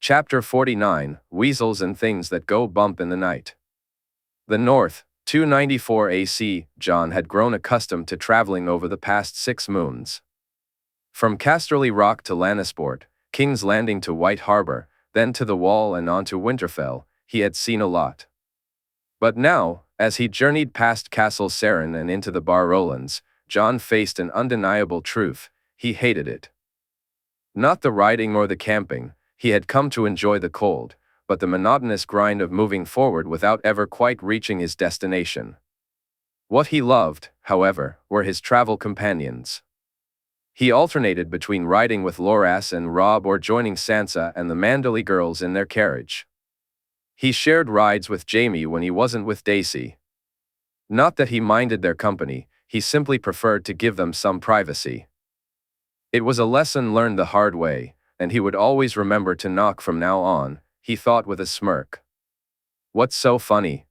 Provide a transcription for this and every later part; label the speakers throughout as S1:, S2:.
S1: Chapter 49, Weasels and Things That Go Bump in the Night. The North, 294 AC, Jon had grown accustomed to traveling over the past 6 moons. From Casterly Rock to Lannisport, King's Landing to White Harbor, then to the Wall and on to Winterfell, he had seen a lot. But now, as he journeyed past Castle Saren and into the Bar Rolands, Jon faced an undeniable truth: he hated it. Not the riding or the camping. He had come to enjoy the cold, but the monotonous grind of moving forward without ever quite reaching his destination. What he loved, however, were his travel companions. He alternated between riding with Loras and Robb or joining Sansa and the Manderley girls in their carriage. He shared rides with Jaime when he wasn't with Daisy. Not that he minded their company, he simply preferred to give them some privacy. It was a lesson learned the hard way, and he would always remember to knock from now on, he thought with a smirk. "What's so funny?"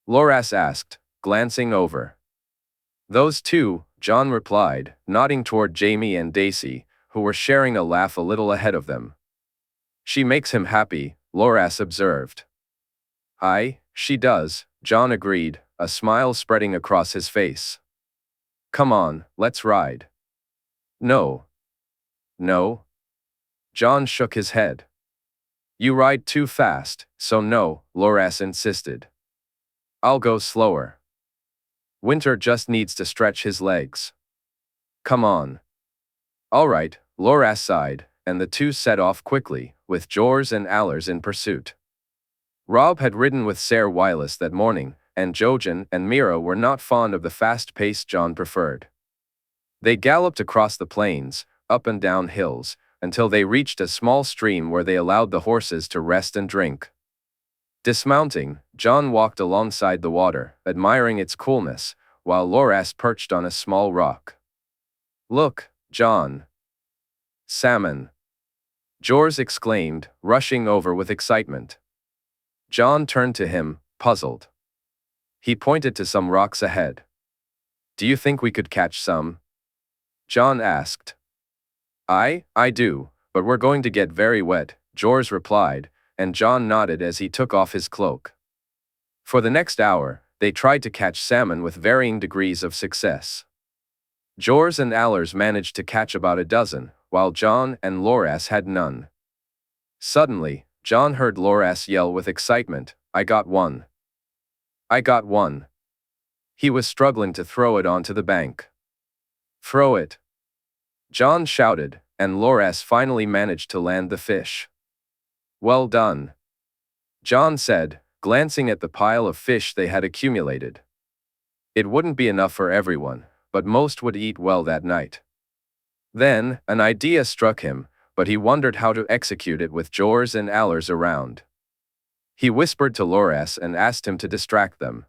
S1: Loras asked, glancing over. "Those two," Jon replied, nodding toward Jaime and Daisy, who were sharing a laugh a little ahead of them. "She makes him happy," Loras observed. "Aye, she does," Jon agreed, a smile spreading across his face. "Come on, let's ride." "No. No." Jon shook his head. "You ride too fast, so no," Loras insisted. "I'll go slower. Winter just needs to stretch his legs." "Come on." "All right," Loras sighed, and the two set off quickly, with Jors and Allers in pursuit. Robb had ridden with Ser Wylis that morning, and Jojen and Mira were not fond of the fast pace Jon preferred. They galloped across the plains, up and down hills, until they reached a small stream where they allowed the horses to rest and drink. Dismounting, Jon walked alongside the water, admiring its coolness, while Loras perched on a small rock. "Look, Jon." "Salmon!" Jors exclaimed, rushing over with excitement. Jon turned to him, puzzled. He pointed to some rocks ahead. "Do you think we could catch some?" Jon asked. I do, but we're going to get very wet," Jors replied, and Jon nodded as he took off his cloak. For the next hour, they tried to catch salmon with varying degrees of success. Jors and Allers managed to catch about a dozen, while Jon and Loras had none. Suddenly, Jon heard Loras yell with excitement, "I got one! I got one!" He was struggling to throw it onto the bank. "Throw it!" Jon shouted, and Loras finally managed to land the fish. "Well done," Jon said, glancing at the pile of fish they had accumulated. It wouldn't be enough for everyone, but most would eat well that night. Then, an idea struck him, but he wondered how to execute it with Jors and Allers around. He whispered to Loras and asked him to distract them.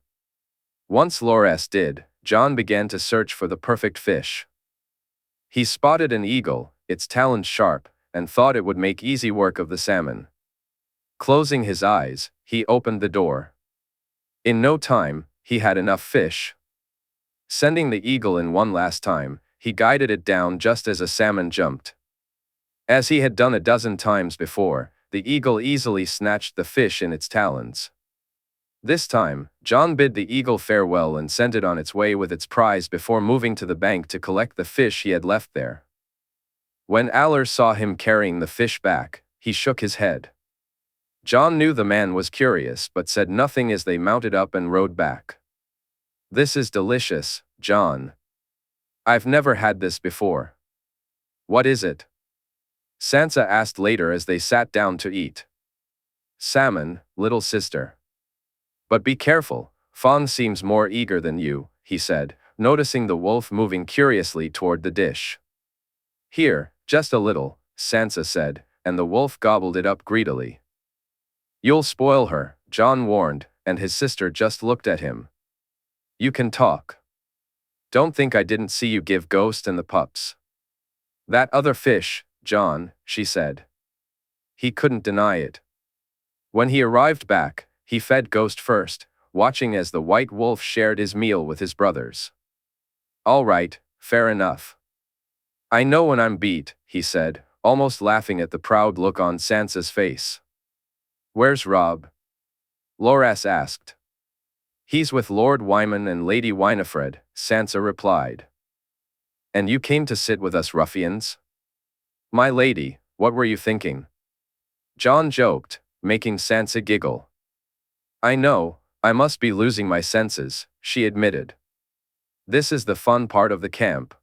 S1: Once Loras did, Jon began to search for the perfect fish. He spotted an eagle, its talons sharp, and thought it would make easy work of the salmon. Closing his eyes, he opened the door. In no time, he had enough fish. Sending the eagle in one last time, he guided it down just as a salmon jumped. As he had done a dozen times before, the eagle easily snatched the fish in its talons. This time, Jon bid the eagle farewell and sent it on its way with its prize before moving to the bank to collect the fish he had left there. When Allers saw him carrying the fish back, he shook his head. Jon knew the man was curious but said nothing as they mounted up and rode back. "This is delicious, Jon. I've never had this before." "What is it?" Sansa asked later as they sat down to eat. "Salmon, little sister. But be careful, Fawn seems more eager than you," he said, noticing the wolf moving curiously toward the dish. "Here, just a little," Sansa said, and the wolf gobbled it up greedily. "You'll spoil her," Jon warned, and his sister just looked at him. "You can talk. Don't think I didn't see you give Ghost and the pups." "That other fish, Jon," she said. He couldn't deny it. When he arrived back, he fed Ghost first, watching as the white wolf shared his meal with his brothers. "All right, fair enough. I know when I'm beat," he said, almost laughing at the proud look on Sansa's face. "Where's Robb?" Loras asked. "He's with Lord Wyman and Lady Winifred," Sansa replied. "And you came to sit with us ruffians?" "My lady, what were you thinking?" Jon joked, making Sansa giggle. "I know, I must be losing my senses," she admitted. "This is the fun part of the camp."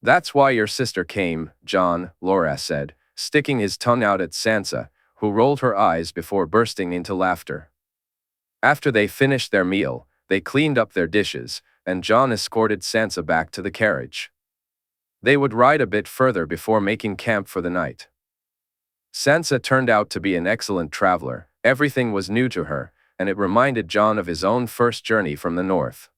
S1: "That's why your sister came, Jon," Loras said, sticking his tongue out at Sansa, who rolled her eyes before bursting into laughter. After they finished their meal, they cleaned up their dishes, and Jon escorted Sansa back to the carriage. They would ride a bit further before making camp for the night. Sansa turned out to be an excellent traveler. Everything was new to her, and it reminded Jon of his own first journey from the north.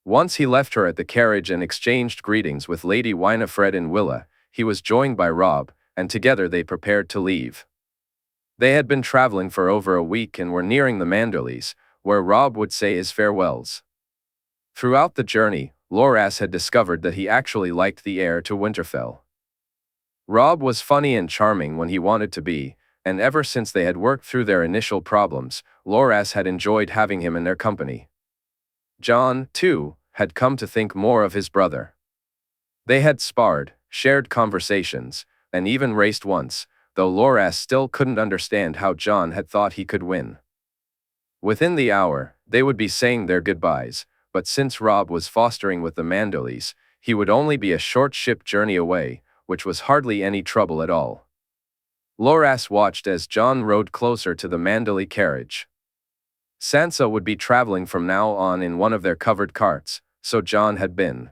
S1: Once he left her at the carriage and exchanged greetings with Lady Winifred and Willa, he was joined by Robb, and together they prepared to leave. They had been traveling for over a week and were nearing the Manderleys, where Robb would say his farewells. Throughout the journey, Loras had discovered that he actually liked the heir to Winterfell. Robb was funny and charming when he wanted to be, and ever since they had worked through their initial problems, Loras had enjoyed having him in their company. Jon, too, had come to think more of his brother. They had sparred, shared conversations, and even raced once, though Loras still couldn't understand how Jon had thought he could win. Within the hour, they would be saying their goodbyes, but since Robb was fostering with the Manderleys, he would only be a short ship journey away, which was hardly any trouble at all. Loras watched as Jon rode closer to the Manderley carriage. Sansa would be traveling from now on in one of their covered carts, so Jon had been.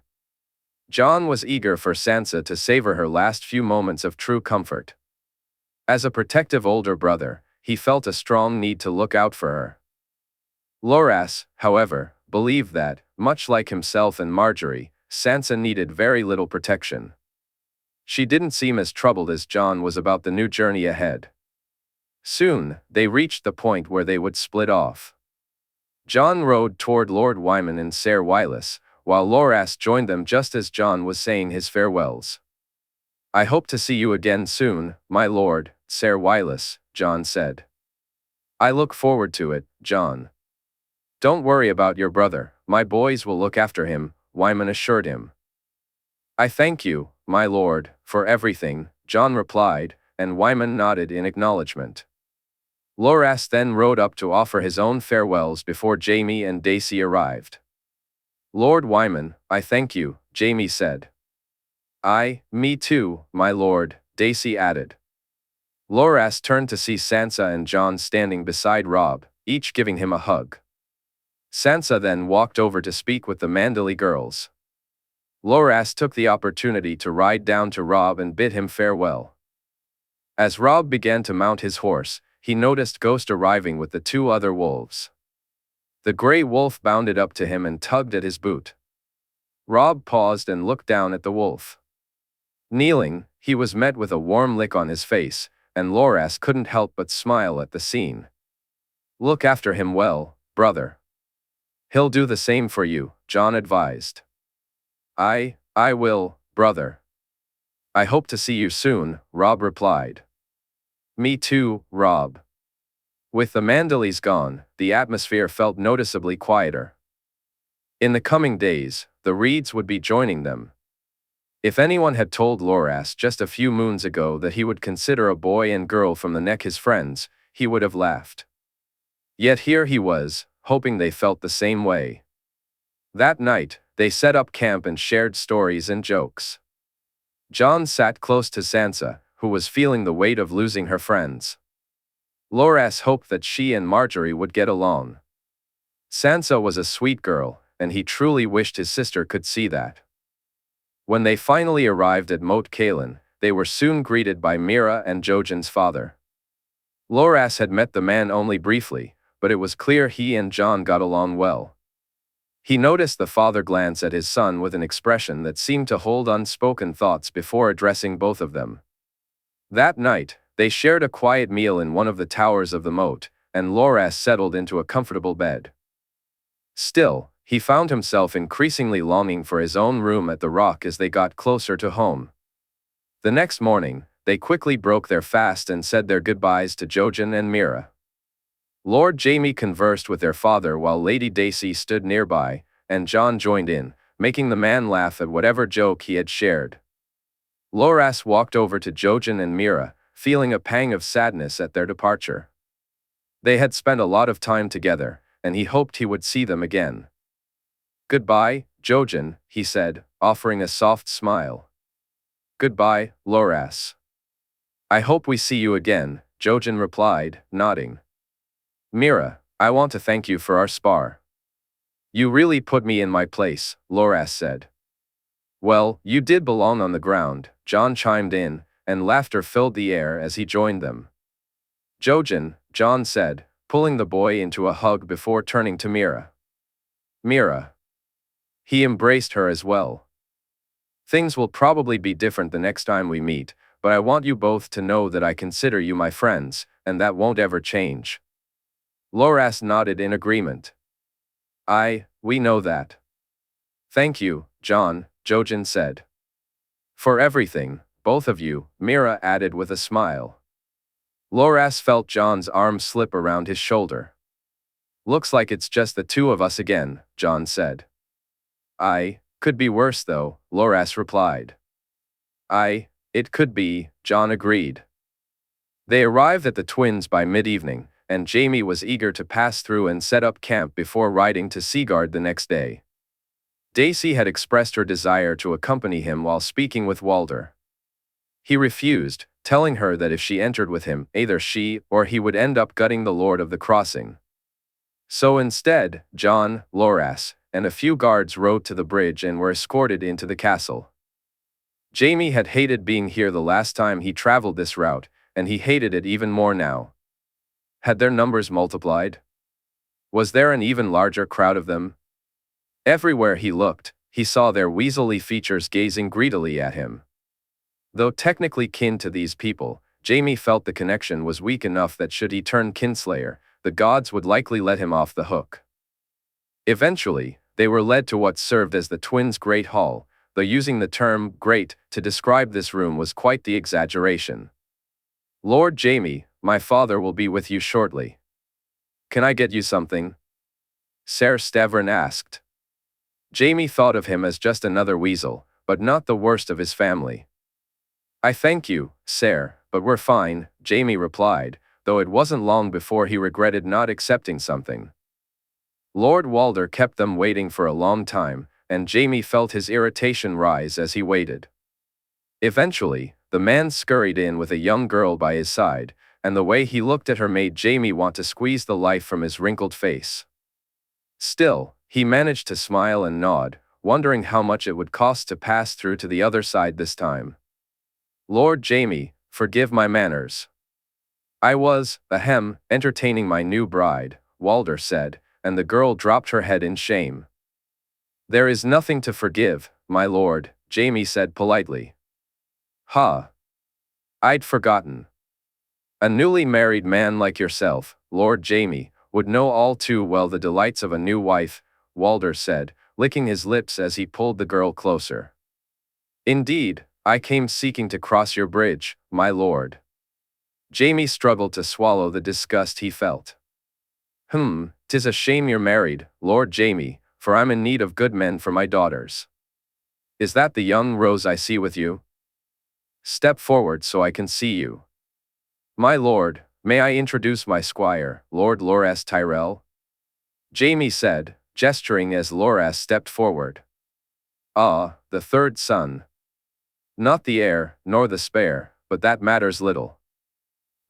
S1: Jon was eager for Sansa to savor her last few moments of true comfort. As a protective older brother, he felt a strong need to look out for her. Loras, however, believed that, much like himself and Marjorie, Sansa needed very little protection. She didn't seem as troubled as Jon was about the new journey ahead. Soon, they reached the point where they would split off. Jon rode toward Lord Wyman and Ser Wylis, while Loras joined them just as Jon was saying his farewells. "I hope to see you again soon, my lord," Ser Wylis, Jon said. "I look forward to it, Jon." "Don't worry about your brother, my boys will look after him," Wyman assured him. "I thank you, my lord, for everything," Jon replied, and Wyman nodded in acknowledgement. Loras then rode up to offer his own farewells before Jaime and Daisy arrived. "Lord Wyman, I thank you," Jaime said. Me too, my lord," Daisy added. Loras turned to see Sansa and Jon standing beside Robb, each giving him a hug. Sansa then walked over to speak with the Manderley girls. Loras took the opportunity to ride down to Robb and bid him farewell. As Robb began to mount his horse, he noticed Ghost arriving with the two other wolves. The grey wolf bounded up to him and tugged at his boot. Robb paused and looked down at the wolf. Kneeling, he was met with a warm lick on his face, and Loras couldn't help but smile at the scene. "Look after him well, brother. He'll do the same for you," Jon advised. I will, brother. I hope to see you soon," Robb replied. "Me too, Robb." With the Manderleys gone, the atmosphere felt noticeably quieter. In the coming days, the Reeds would be joining them. If anyone had told Loras just a few moons ago that he would consider a boy and girl from the neck his friends, he would have laughed. Yet here he was, hoping they felt the same way. That night, they set up camp and shared stories and jokes. Jon sat close to Sansa, who was feeling the weight of losing her friends. Loras hoped that she and Marjorie would get along. Sansa was a sweet girl, and he truly wished his sister could see that. When they finally arrived at Moat Cailin, they were soon greeted by Mira and Jojen's father. Loras had met the man only briefly, but it was clear he and Jon got along well. He noticed the father glance at his son with an expression that seemed to hold unspoken thoughts before addressing both of them. That night, they shared a quiet meal in one of the towers of the moat, and Loras settled into a comfortable bed. Still, he found himself increasingly longing for his own room at the Rock as they got closer to home. The next morning, they quickly broke their fast and said their goodbyes to Jojen and Mira. Lord Jaime conversed with their father while Lady Dacey stood nearby, and Jon joined in, making the man laugh at whatever joke he had shared. Loras walked over to Jojen and Mira, feeling a pang of sadness at their departure. They had spent a lot of time together, and he hoped he would see them again. "Goodbye, Jojen," he said, offering a soft smile. "Goodbye, Loras." "I hope we see you again," Jojen replied, nodding. "Mira, I want to thank you for our spar." "You really put me in my place," Loras said. "Well, you did belong on the ground," Jon chimed in, and laughter filled the air as he joined them. "Jojen," Jon said, pulling the boy into a hug before turning to Mira. "Mira." He embraced her as well. "Things will probably be different the next time we meet, but I want you both to know that I consider you my friends, and that won't ever change." Loras nodded in agreement. We know that." "Thank you, Jon," Jojen said. "For everything, both of you," Mira added with a smile. Loras felt Jon's arm slip around his shoulder. "Looks like it's just the two of us again," Jon said. Could be worse though," Loras replied. It could be," Jon agreed. They arrived at the Twins by mid-evening, and Jaime was eager to pass through and set up camp before riding to Seaguard the next day. Dacey had expressed her desire to accompany him while speaking with Walder. He refused, telling her that if she entered with him, either she or he would end up gutting the Lord of the Crossing. So instead, Jon, Loras, and a few guards rode to the bridge and were escorted into the castle. Jaime had hated being here the last time he traveled this route, and he hated it even more now. Had their numbers multiplied? Was there an even larger crowd of them? Everywhere he looked, he saw their weaselly features gazing greedily at him. Though technically kin to these people, Jaime felt the connection was weak enough that should he turn kinslayer, the gods would likely let him off the hook. Eventually, they were led to what served as the Twins' Great Hall, though using the term "great" to describe this room was quite the exaggeration. "Lord Jaime, my father will be with you shortly. Can I get you something?" Ser Stavern asked. Jaime thought of him as just another weasel, but not the worst of his family. "I thank you, Ser, but we're fine," Jaime replied, though it wasn't long before he regretted not accepting something. Lord Walder kept them waiting for a long time, and Jaime felt his irritation rise as he waited. Eventually, the man scurried in with a young girl by his side, and the way he looked at her made Jaime want to squeeze the life from his wrinkled face. Still, he managed to smile and nod, wondering how much it would cost to pass through to the other side this time. "Lord Jaime, forgive my manners. I was, entertaining my new bride," Walder said, and the girl dropped her head in shame. "There is nothing to forgive, my lord," Jaime said politely. I'd forgotten. A newly married man like yourself, Lord Jaime, would know all too well the delights of a new wife," Walder said, licking his lips as he pulled the girl closer. "Indeed, I came seeking to cross your bridge, my lord." Jaime struggled to swallow the disgust he felt. "'Tis a shame you're married, Lord Jaime, for I'm in need of good men for my daughters. Is that the young rose I see with you? Step forward so I can see you. My lord, may I introduce my squire, Lord Loras Tyrell?" Jaime said, gesturing as Loras stepped forward. The third son. Not the heir, nor the spare, but that matters little.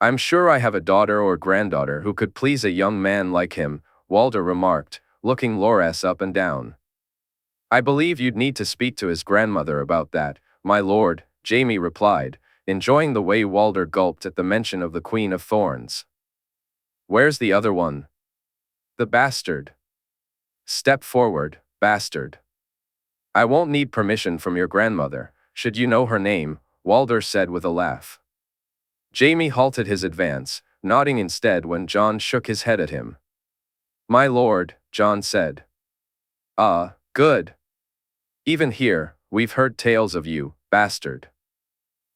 S1: I'm sure I have a daughter or granddaughter who could please a young man like him, Walder remarked, looking Loras up and down. I believe you'd need to speak to his grandmother about that, my lord, Jaime replied, enjoying the way Walder gulped at the mention of the Queen of Thorns. Where's the other one? The bastard. Step forward, bastard. I won't need permission from your grandmother, should you know her name, Walder said with a laugh. Jaime halted his advance, nodding instead when Jon shook his head at him. My lord, Jon said. Good. Even here, we've heard tales of you, bastard.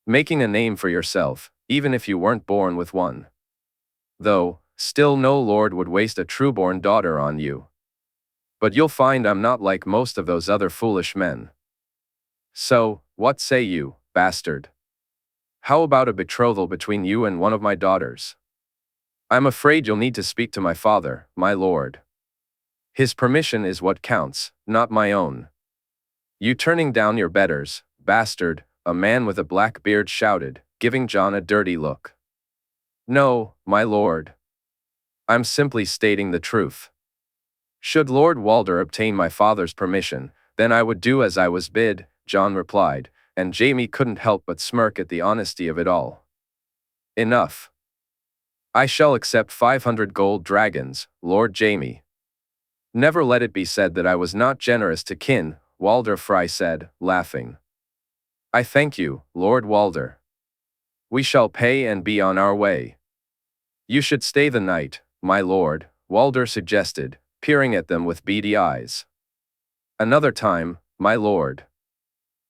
S1: making a name for yourself, even if you weren't born with one. Though, still no lord would waste a trueborn daughter on you. But you'll find I'm not like most of those other foolish men. So, what say you, bastard? How about a betrothal between you and one of my daughters? I'm afraid you'll need to speak to my father, my lord. His permission is what counts, not my own. You turning down your betters, bastard, a man with a black beard shouted, giving Jon a dirty look. No, my lord. I'm simply stating the truth. Should Lord Walder obtain my father's permission, then I would do as I was bid, Jon replied, and Jaime couldn't help but smirk at the honesty of it all. Enough. I shall accept 500 gold dragons, Lord Jaime. Never let it be said that I was not generous to kin, Walder Frey said, laughing. I thank you, Lord Walder. We shall pay and be on our way. You should stay the night, my lord, Walder suggested, peering at them with beady eyes. Another time, my lord.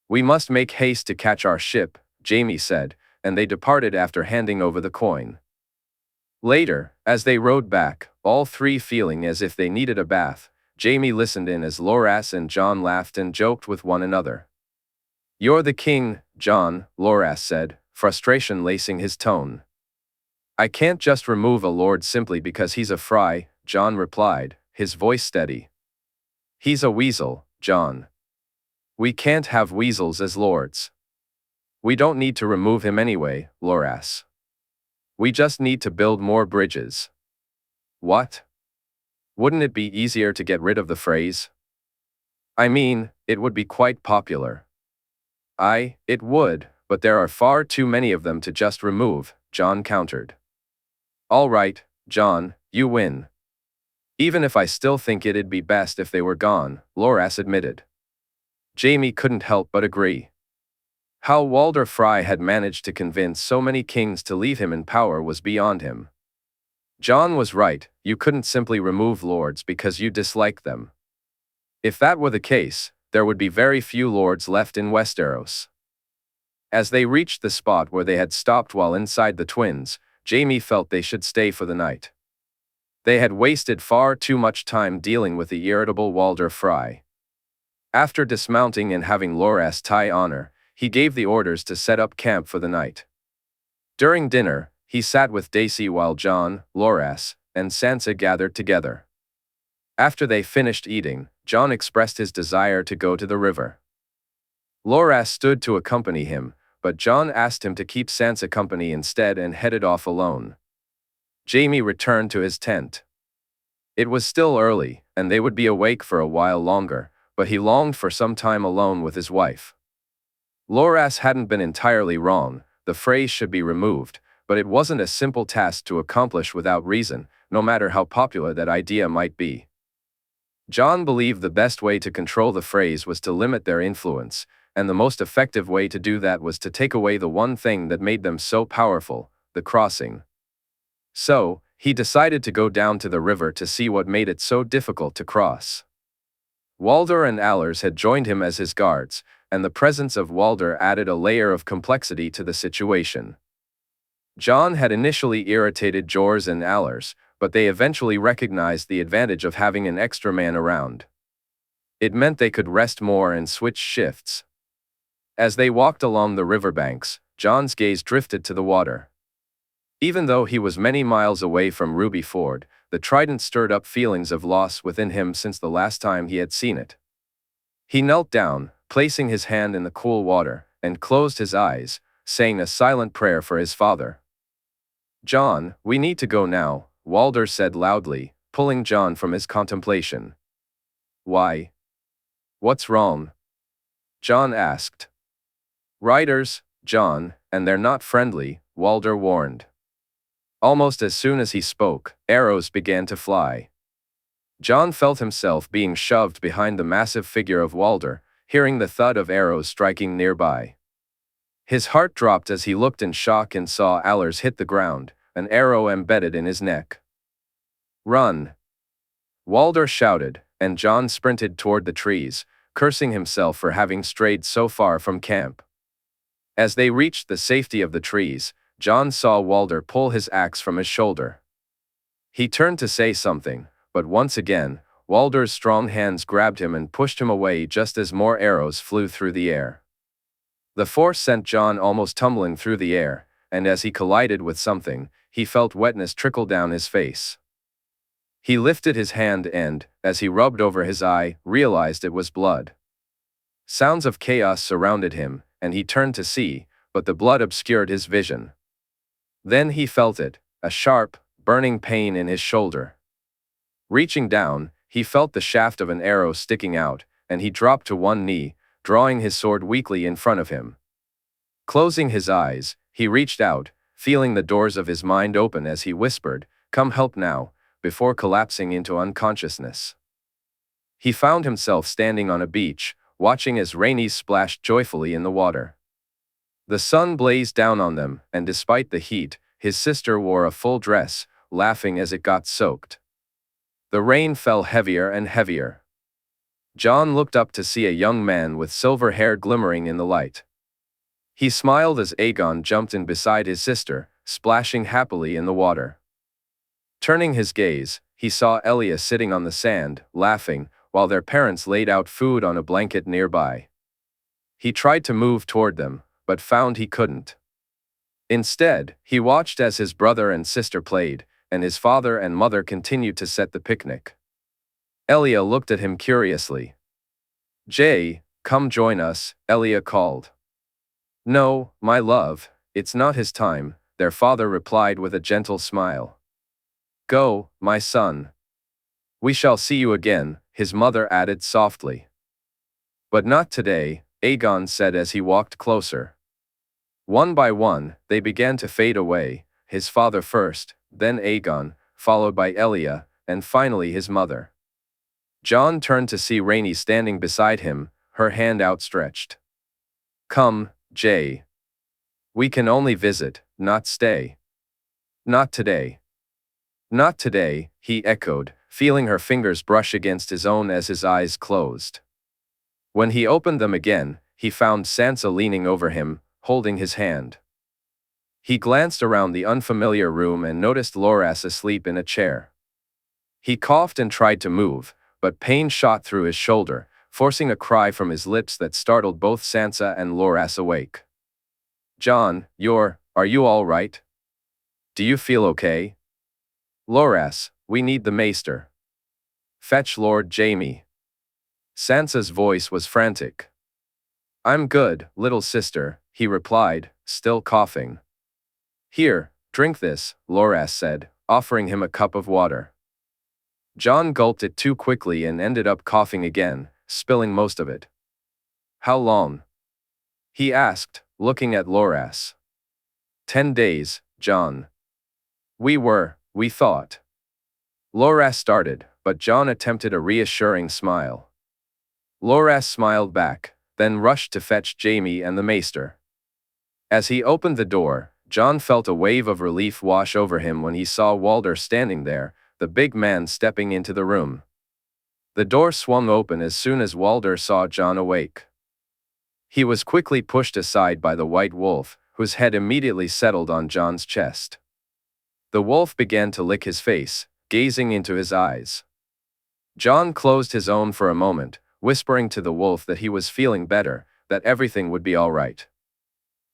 S1: We must make haste to catch our ship, Jaime said, and they departed after handing over the coin. Later, as they rowed back, all three feeling as if they needed a bath, Jaime listened in as Loras and Jon laughed and joked with one another. You're the king, Jon, Loras said, frustration lacing his tone. I can't just remove a lord simply because he's a Frey, Jon replied, his voice steady. He's a weasel, Jon. We can't have weasels as lords. We don't need to remove him anyway, Loras. We just need to build more bridges. What? Wouldn't it be easier to get rid of the Freys? I mean, it would be quite popular. It would, but there are far too many of them to just remove, Jon countered. All right, Jon, you win. Even if I still think it'd be best if they were gone, Loras admitted. Jaime couldn't help but agree. How Walder Frey had managed to convince so many kings to leave him in power was beyond him. Jon was right, you couldn't simply remove lords because you disliked them. If that were the case, there would be very few lords left in Westeros. As they reached the spot where they had stopped while inside the twins, Jaime felt they should stay for the night. They had wasted far too much time dealing with the irritable Walder Frey. After dismounting and having Loras tie honor, he gave the orders to set up camp for the night. During dinner, he sat with Daisy while Jon, Loras, and Sansa gathered together. After they finished eating, Jon expressed his desire to go to the river. Loras stood to accompany him, but Jon asked him to keep Sansa company instead and headed off alone. Jaime returned to his tent. It was still early, and they would be awake for a while longer, but he longed for some time alone with his wife. Loras hadn't been entirely wrong, the Freys should be removed, but it wasn't a simple task to accomplish without reason, no matter how popular that idea might be. Jon believed the best way to control the Freys was to limit their influence, and the most effective way to do that was to take away the one thing that made them so powerful, the crossing. So, he decided to go down to the river to see what made it so difficult to cross. Walder and Allers had joined him as his guards, and the presence of Walder added a layer of complexity to the situation. Jon had initially irritated Jors and Allers, but they eventually recognized the advantage of having an extra man around. It meant they could rest more and switch shifts. As they walked along the riverbanks, Jon's gaze drifted to the water. Even though he was many miles away from Ruby Ford, the trident stirred up feelings of loss within him since the last time he had seen it. He knelt down, placing his hand in the cool water, and closed his eyes, saying a silent prayer for his father. Jon, we need to go now, Walder said loudly, pulling Jon from his contemplation. Why? What's wrong? Jon asked. Riders, Jon, and they're not friendly, Walder warned. Almost as soon as he spoke, arrows began to fly. Jon felt himself being shoved behind the massive figure of Walder, hearing the thud of arrows striking nearby. His heart dropped as he looked in shock and saw Allers hit the ground, an arrow embedded in his neck. Run! Walder shouted, and Jon sprinted toward the trees, cursing himself for having strayed so far from camp. As they reached the safety of the trees, Jon saw Walder pull his axe from his shoulder. He turned to say something, but once again, Walder's strong hands grabbed him and pushed him away just as more arrows flew through the air. The force sent Jon almost tumbling through the air, and as he collided with something, he felt wetness trickle down his face. He lifted his hand and, as he rubbed over his eye, realized it was blood. Sounds of chaos surrounded him, and he turned to see, but the blood obscured his vision. Then he felt it, a sharp, burning pain in his shoulder. Reaching down, he felt the shaft of an arrow sticking out, and he dropped to one knee, drawing his sword weakly in front of him. Closing his eyes, he reached out, feeling the doors of his mind open as he whispered, "Come help now," before collapsing into unconsciousness. He found himself standing on a beach, watching as Rhaenys splashed joyfully in the water. The sun blazed down on them, and despite the heat, his sister wore a full dress, laughing as it got soaked. The rain fell heavier and heavier. Jon looked up to see a young man with silver hair glimmering in the light. He smiled as Aegon jumped in beside his sister, splashing happily in the water. Turning his gaze, he saw Elia sitting on the sand, laughing, while their parents laid out food on a blanket nearby. He tried to move toward them, but found he couldn't. Instead, he watched as his brother and sister played, and his father and mother continued to set the picnic. Elia looked at him curiously. "Jay, come join us," Elia called. "No, my love, it's not his time," their father replied with a gentle smile. "Go, my son. We shall see you again," his mother added softly. "But not today," Aegon said as he walked closer. One by one, they began to fade away, his father first, then Aegon, followed by Elia, and finally his mother. Jon turned to see Rhaenys standing beside him, her hand outstretched. "Come, Jay. We can only visit, not stay." "Not today." "Not today," he echoed, feeling her fingers brush against his own as his eyes closed. When he opened them again, he found Sansa leaning over him, holding his hand. He glanced around the unfamiliar room and noticed Loras asleep in a chair. He coughed and tried to move, but pain shot through his shoulder, forcing a cry from his lips that startled both Sansa and Loras awake. "Jon, are you all right? Do you feel okay?" "Loras, we need the maester." "Fetch Lord Jaime." Sansa's voice was frantic. "I'm good, little sister," he replied, still coughing. "Here, drink this," Loras said, offering him a cup of water. Jon gulped it too quickly and ended up coughing again, spilling most of it. "How long?" he asked, looking at Loras. 10 days, Jon. We thought. Loras started, but Jon attempted a reassuring smile. Loras smiled back, then rushed to fetch Jaime and the maester. As he opened the door, Jon felt a wave of relief wash over him when he saw Walder standing there, the big man stepping into the room. The door swung open as soon as Walder saw Jon awake. He was quickly pushed aside by the white wolf, whose head immediately settled on Jon's chest. The wolf began to lick his face, gazing into his eyes. Jon closed his own for a moment, whispering to the wolf that he was feeling better, that everything would be all right.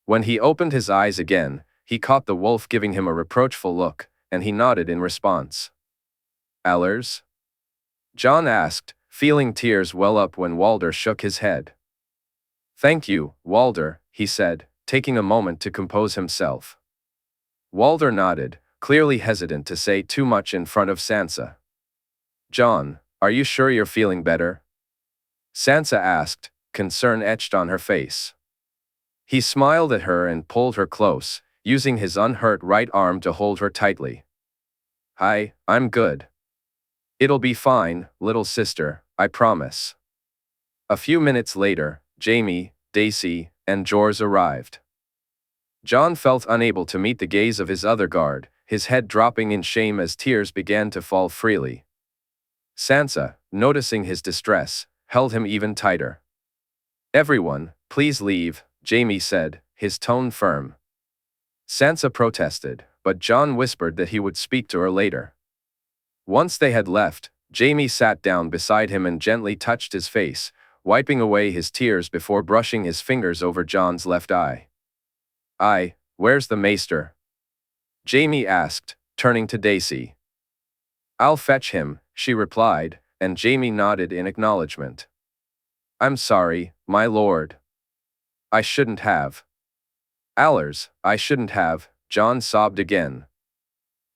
S1: When he opened his eyes again, he caught the wolf giving him a reproachful look, and he nodded in response. "Allers?" Jon asked, feeling tears well up when Walder shook his head. "Thank you, Walder," he said, taking a moment to compose himself. Walder nodded, clearly hesitant to say too much in front of Sansa. "Jon, are you sure you're feeling better?" Sansa asked, concern etched on her face. He smiled at her and pulled her close, using his unhurt right arm to hold her tightly. I'm good. It'll be fine, little sister, I promise." A few minutes later, Jaime, Daisy, and Jorah arrived. Jon felt unable to meet the gaze of his other guard, his head dropping in shame as tears began to fall freely. Sansa, noticing his distress, held him even tighter. "Everyone, please leave," Jaime said, his tone firm. Sansa protested, but Jon whispered that he would speak to her later. Once they had left, Jaime sat down beside him and gently touched his face, wiping away his tears before brushing his fingers over Jon's left eye. Where's the maester?" Jaime asked, turning to Daisy. "I'll fetch him," she replied, and Jaime nodded in acknowledgement. "I'm sorry, my lord. I shouldn't have." "Allers, I shouldn't have," Jon sobbed again.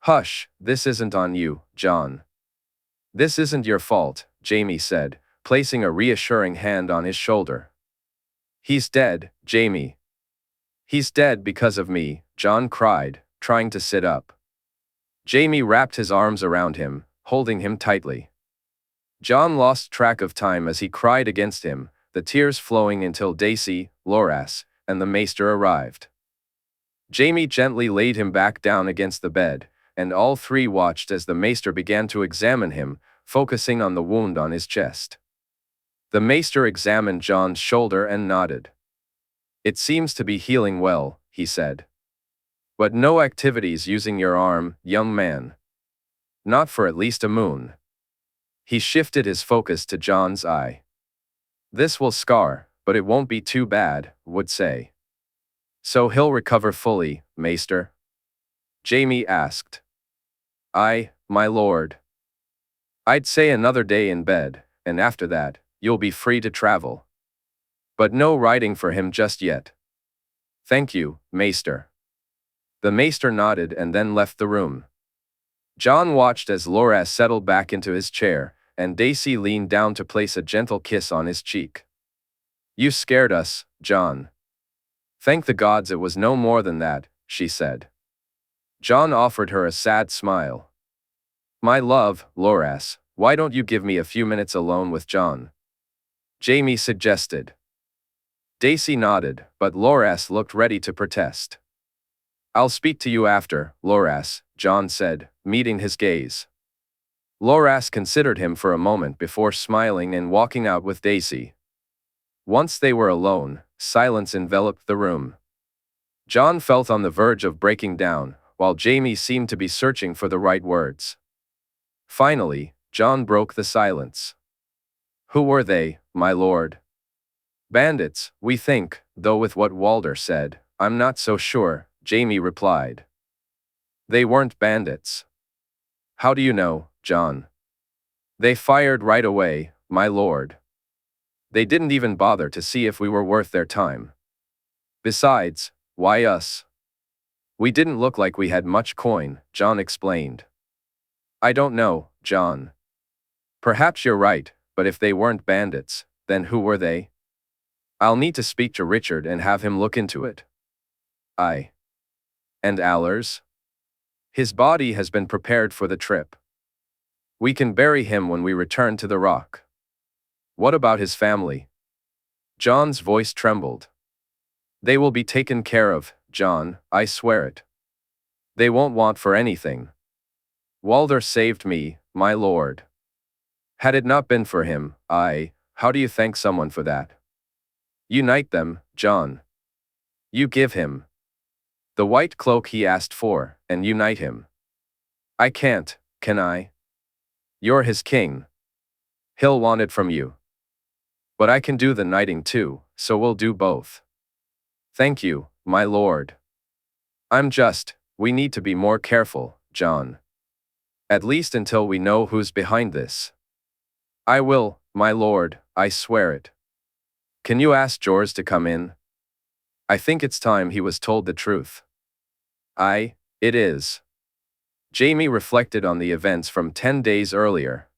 S1: "Hush, this isn't on you, Jon. This isn't your fault," Jaime said, placing a reassuring hand on his shoulder. "He's dead, Jaime." "He's dead because of me," Jon cried, trying to sit up. Jaime wrapped his arms around him, holding him tightly. Jon lost track of time as he cried against him, the tears flowing until Daisy, Loras, and the maester arrived. Jaime gently laid him back down against the bed, and all three watched as the maester began to examine him, focusing on the wound on his chest. The maester examined Jon's shoulder and nodded. "It seems to be healing well," he said. "But no activities using your arm, young man. Not for at least a moon." He shifted his focus to Jon's eye. "This will scar, but it won't be too bad, would say." "So he'll recover fully, maester?" Jaime asked. "Aye, my lord. I'd say another day in bed, and after that, you'll be free to travel. But no riding for him just yet." "Thank you, maester." The maester nodded and then left the room. Jon watched as Loras settled back into his chair, and Daisy leaned down to place a gentle kiss on his cheek. "You scared us, Jon." "Thank the gods it was no more than that," she said. Jon offered her a sad smile. "My love, Loras, why don't you give me a few minutes alone with Jon?" Jaime suggested. Daisy nodded, but Loras looked ready to protest. "I'll speak to you after, Loras," Jon said, meeting his gaze. Loras considered him for a moment before smiling and walking out with Daisy. Once they were alone, silence enveloped the room. Jon felt on the verge of breaking down, while Jaime seemed to be searching for the right words. Finally, Jon broke the silence. "Who were they, my lord?" "Bandits, we think, though with what Walder said, I'm not so sure," Jaime replied. "They weren't bandits." "How do you know, Jon?" "They fired right away, my lord. They didn't even bother to see if we were worth their time. Besides, why us? We didn't look like we had much coin," Jon explained. "I don't know, Jon. Perhaps you're right, but if they weren't bandits, then who were they? I'll need to speak to Richard and have him look into it." "Aye. And Allers? His body has been prepared for the trip. We can bury him when we return to the rock." "What about his family?" Jon's voice trembled. "They will be taken care of, Jon, I swear it. They won't want for anything. Walder saved me, my lord. Had it not been for him, how do you thank someone for that? Unite them, Jon. You give him the white cloak he asked for, and unite him." "I can't, can I? You're his king. He'll want it from you. But I can do the knighting too, so we'll do both." "Thank you, my lord. We need to be more careful, Jon. At least until we know who's behind this." "I will, my lord, I swear it. Can you ask Jors to come in? I think it's time he was told the truth." "Aye, it is." Jaime reflected on the events from 10 days earlier.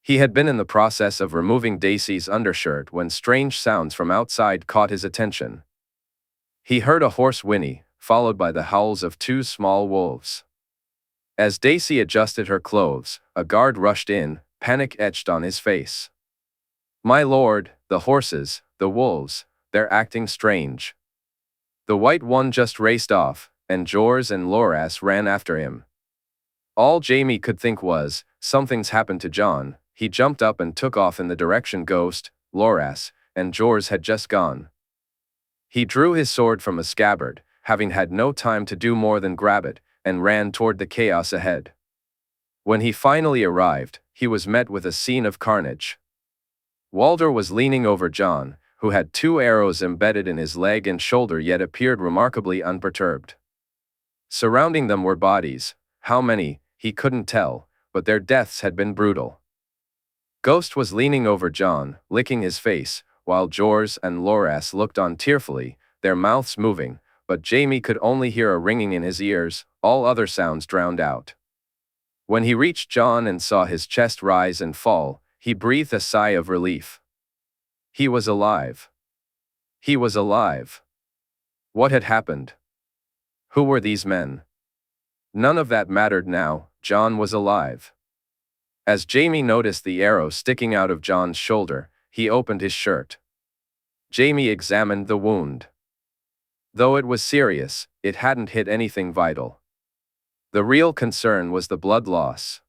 S1: He had been in the process of removing Daisy's undershirt when strange sounds from outside caught his attention. He heard a hoarse whinny, followed by the howls of 2 small wolves. As Daisy adjusted her clothes, a guard rushed in, panic etched on his face. "My lord, the horses, the wolves, they're acting strange." The white one just raced off, and Jors and Loras ran after him. All Jaime could think was, something's happened to Jon. He jumped up and took off in the direction Ghost, Loras, and Jors had just gone. He drew his sword from a scabbard, having had no time to do more than grab it, and ran toward the chaos ahead. When he finally arrived, he was met with a scene of carnage. Walder was leaning over Jon, who had 2 arrows embedded in his leg and shoulder yet appeared remarkably unperturbed. Surrounding them were bodies, how many, he couldn't tell, but their deaths had been brutal. Ghost was leaning over Jon, licking his face, while Jorah and Loras looked on tearfully, their mouths moving, but Jaime could only hear a ringing in his ears, all other sounds drowned out. When he reached Jon and saw his chest rise and fall, he breathed a sigh of relief. He was alive. He was alive. What had happened? Who were these men? None of that mattered now, Jon was alive. As Jaime noticed the arrow sticking out of Jon's shoulder, he opened his shirt. Jaime examined the wound. Though it was serious, it hadn't hit anything vital. The real concern was the blood loss.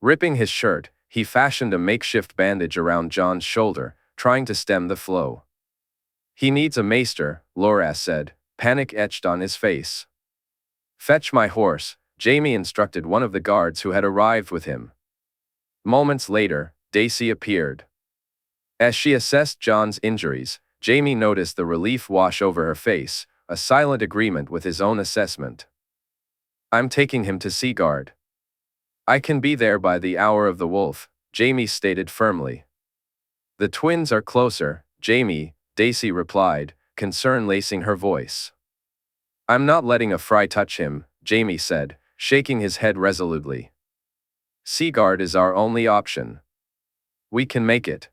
S1: Ripping his shirt, he fashioned a makeshift bandage around Jon's shoulder, trying to stem the flow. "He needs a maester," Loras said, panic etched on his face. "Fetch my horse," Jaime instructed one of the guards who had arrived with him. Moments later, Daisy appeared. As she assessed Jon's injuries, Jaime noticed the relief wash over her face, a silent agreement with his own assessment. "I'm taking him to Seaguard. I can be there by the hour of the wolf," Jaime stated firmly. "The twins are closer, Jaime," Daisy replied, concern lacing her voice. "I'm not letting a Frey touch him," Jaime said, shaking his head resolutely. "Seaguard is our only option. We can make it."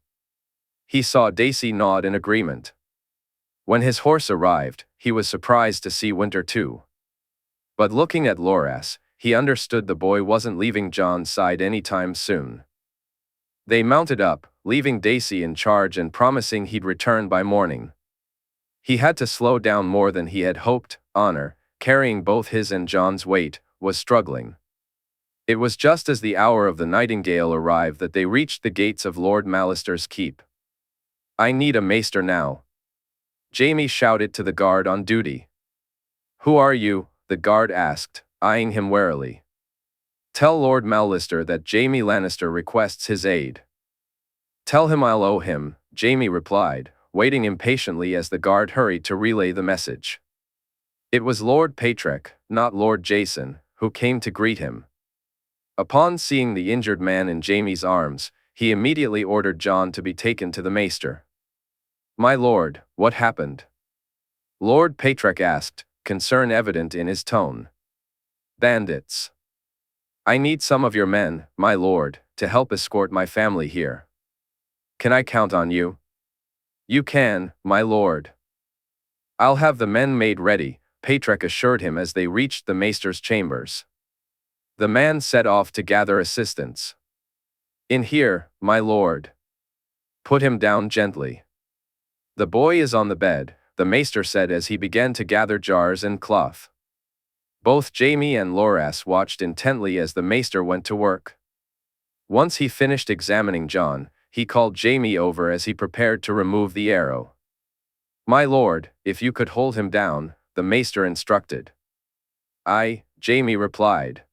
S1: He saw Daisy nod in agreement. When his horse arrived, he was surprised to see Winter too. But looking at Loras, he understood the boy wasn't leaving Jon's side anytime soon. They mounted up, leaving Daisy in charge and promising he'd return by morning. He had to slow down more than he had hoped. Honor, carrying both his and Jon's weight, was struggling. It was just as the hour of the Nightingale arrived that they reached the gates of Lord Mallister's keep. "I need a maester now," Jaime shouted to the guard on duty. "Who are you?" the guard asked, eyeing him warily. "Tell Lord Mallister that Jaime Lannister requests his aid." "Tell him I'll owe him," Jaime replied, waiting impatiently as the guard hurried to relay the message. It was Lord Patrick, not Lord Jason, who came to greet him. Upon seeing the injured man in Jaime's arms, he immediately ordered Jon to be taken to the maester. "My lord, what happened?" Lord Patrick asked, concern evident in his tone. "Bandits. I need some of your men, my lord, to help escort my family here. Can I count on you?" "You can, my lord." "I'll have the men made ready," Patrick assured him as they reached the maester's chambers. The man set off to gather assistance. "In here, my lord." "Put him down gently." "The boy is on the bed," the maester said as he began to gather jars and cloth. Both Jaime and Loras watched intently as the maester went to work. Once he finished examining Jon, he called Jaime over as he prepared to remove the arrow. "My lord, if you could hold him down," the maester instructed. "Aye," Jaime replied.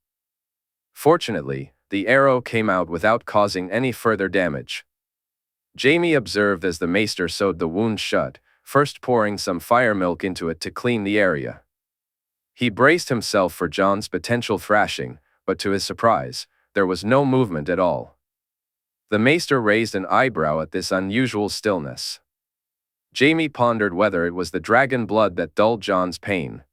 S1: Fortunately, the arrow came out without causing any further damage. Jaime observed as the maester sewed the wound shut, first pouring some fire milk into it to clean the area. He braced himself for Jon's potential thrashing, but to his surprise, there was no movement at all. The maester raised an eyebrow at this unusual stillness. Jaime pondered whether it was the dragon blood that dulled Jon's pain.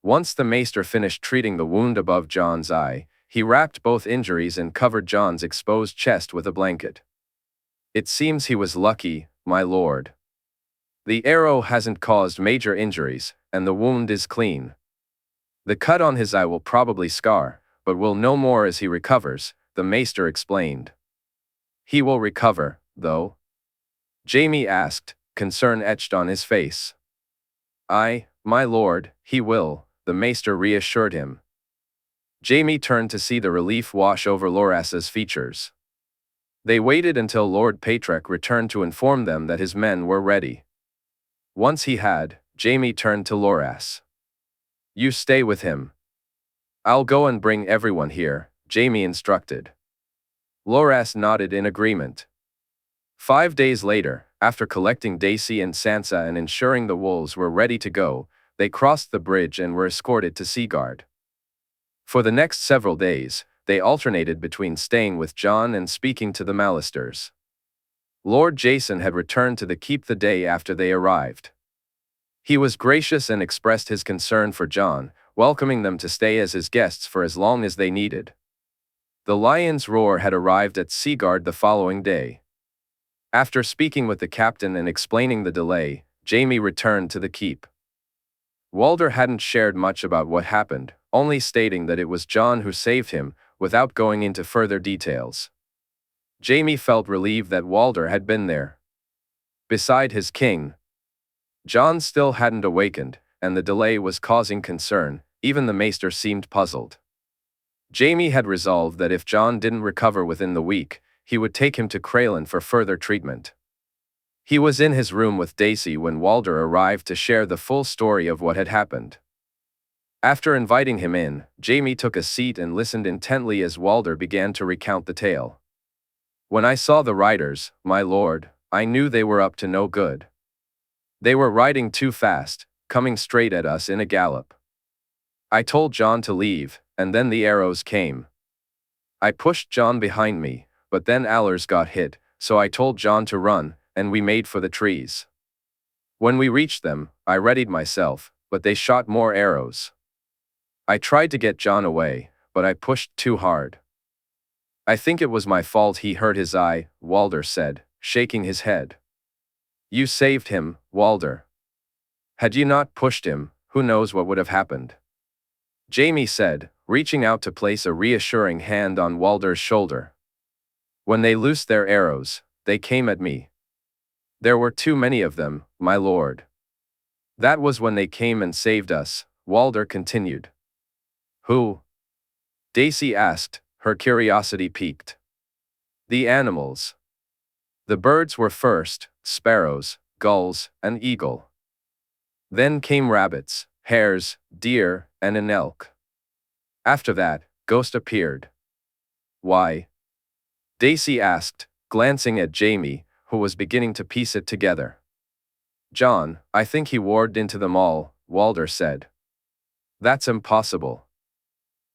S1: Once the maester finished treating the wound above Jon's eye, he wrapped both injuries and covered Jon's exposed chest with a blanket. "It seems he was lucky, my lord. The arrow hasn't caused major injuries, and the wound is clean. The cut on his eye will probably scar, but we'll know more as he recovers," the maester explained. "He will recover, though?" Jaime asked, concern etched on his face. "Aye, my lord, he will," the maester reassured him. Jaime turned to see the relief wash over Loras's features. They waited until Lord Patrick returned to inform them that his men were ready. Once he had, Jaime turned to Loras. You stay with him. I'll go and bring everyone here, Jaime instructed. Loras nodded in agreement. 5 days later, after collecting Daisy and Sansa and ensuring the wolves were ready to go, they crossed the bridge and were escorted to Seaguard. For the next several days, they alternated between staying with Jon and speaking to the Mallisters. Lord Jason had returned to the keep the day after they arrived. He was gracious and expressed his concern for Jon, welcoming them to stay as his guests for as long as they needed. The Lion's Roar had arrived at Seaguard the following day. After speaking with the captain and explaining the delay, Jaime returned to the keep. Walder hadn't shared much about what happened, only stating that it was Jon who saved him, without going into further details. Jaime felt relieved that Walder had been there. Beside his king, Jon still hadn't awakened, and the delay was causing concern. Even the maester seemed puzzled. Jaime had resolved that if Jon didn't recover within the week, he would take him to Crelin for further treatment. He was in his room with Daisy when Walder arrived to share the full story of what had happened. After inviting him in, Jaime took a seat and listened intently as Walder began to recount the tale. When I saw the riders, my lord, I knew they were up to no good. They were riding too fast, coming straight at us in a gallop. I told Jon to leave, and then the arrows came. I pushed Jon behind me, but then Allers got hit, so I told Jon to run, and we made for the trees. When we reached them, I readied myself, but they shot more arrows. I tried to get Jon away, but I pushed too hard. I think it was my fault he hurt his eye, Walder said, shaking his head. You saved him, Walder. Had you not pushed him, who knows what would have happened? Jaime said, reaching out to place a reassuring hand on Walder's shoulder. When they loosed their arrows, they came at me. There were too many of them, my lord. That was when they came and saved us, Walder continued. Who? Daisy asked, her curiosity piqued. The animals. The birds were first, sparrows, gulls, and eagle. Then came rabbits, hares, deer, and an elk. After that, Ghost appeared. Why? Daisy asked, glancing at Jaime, who was beginning to piece it together. Jon, I think he warged into them all, Walder said. That's impossible.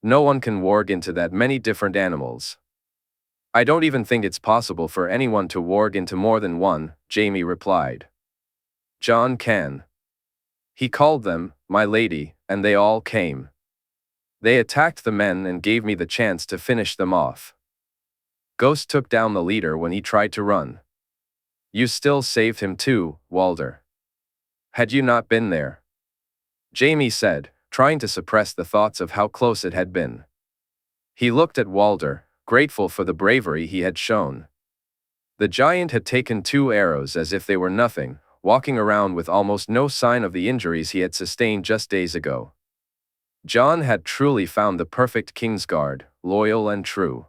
S1: No one can warg into that many different animals. I don't even think it's possible for anyone to warg into more than one, Jaime replied. Jon can. He called them, my lady, and they all came. They attacked the men and gave me the chance to finish them off. Ghost took down the leader when he tried to run. You still saved him too, Walder. Had you not been there? Jaime said, trying to suppress the thoughts of how close it had been. He looked at Walder, grateful for the bravery he had shown. The giant had taken 2 arrows as if they were nothing, walking around with almost no sign of the injuries he had sustained just days ago. Jon had truly found the perfect Kingsguard, loyal and true.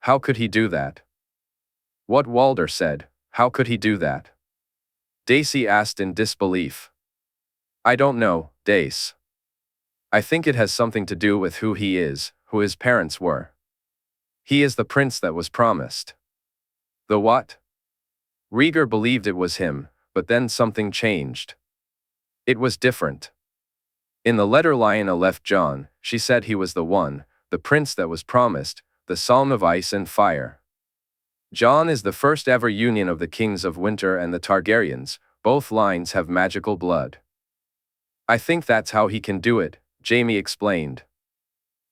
S1: How could he do that? What Walder said, how could he do that? Daisy asked in disbelief. I don't know, Dace. I think it has something to do with who he is, who his parents were. He is the prince that was promised. The what? Rhaegar believed it was him, but then something changed. It was different. In the letter Lyanna left Jon, she said he was the one, the prince that was promised, the Psalm of Ice and Fire. Jon is the first ever union of the kings of Winter and the Targaryens, both lines have magical blood. I think that's how he can do it, Jaime explained.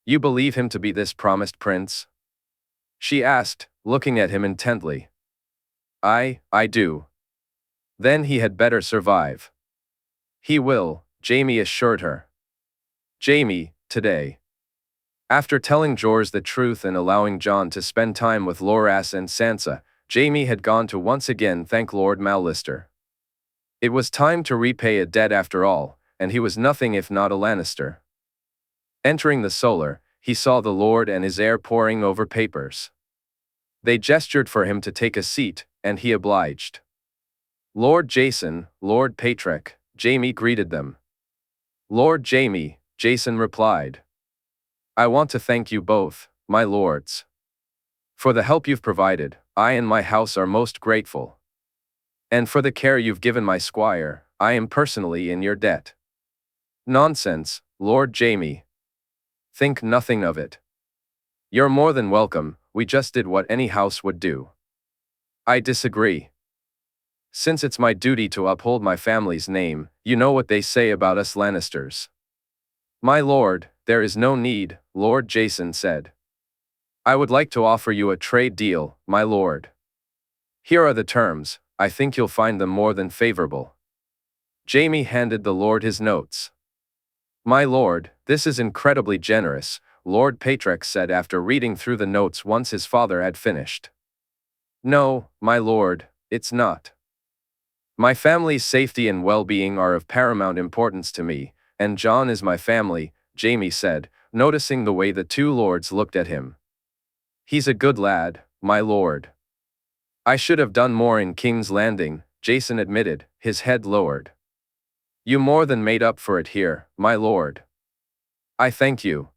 S1: You believe him to be this promised prince? She asked, looking at him intently. I do. Then he had better survive. He will, Jaime assured her. Jaime, today. After telling Jorah the truth and allowing Jon to spend time with Loras and Sansa, Jaime had gone to once again thank Lord Mallister. It was time to repay a debt after all, and he was nothing if not a Lannister. Entering the Solar, he saw the Lord and his heir poring over papers. They gestured for him to take a seat, and he obliged. Lord Jason, Lord Patrick, Jaime greeted them. Lord Jaime, Jason replied. I want to thank you both, my lords. For the help you've provided, I and my house are most grateful. And for the care you've given my squire, I am personally in your debt. Nonsense, Lord Jaime. Think nothing of it. You're more than welcome, we just did what any house would do. I disagree. Since it's my duty to uphold my family's name, you know what they say about us Lannisters. My lord, there is no need, Lord Jason said. I would like to offer you a trade deal, my lord. Here are the terms, I think you'll find them more than favorable. Jaime handed the lord his notes. My lord, this is incredibly generous, Lord Patrick said after reading through the notes once his father had finished. No, my lord, it's not. My family's safety and well-being are of paramount importance to me, and Jon is my family, Jaime said, noticing the way the two lords looked at him. He's a good lad, my lord. I should have done more in King's Landing, Jason admitted, his head lowered. You more than made up for it here, my lord. I thank you.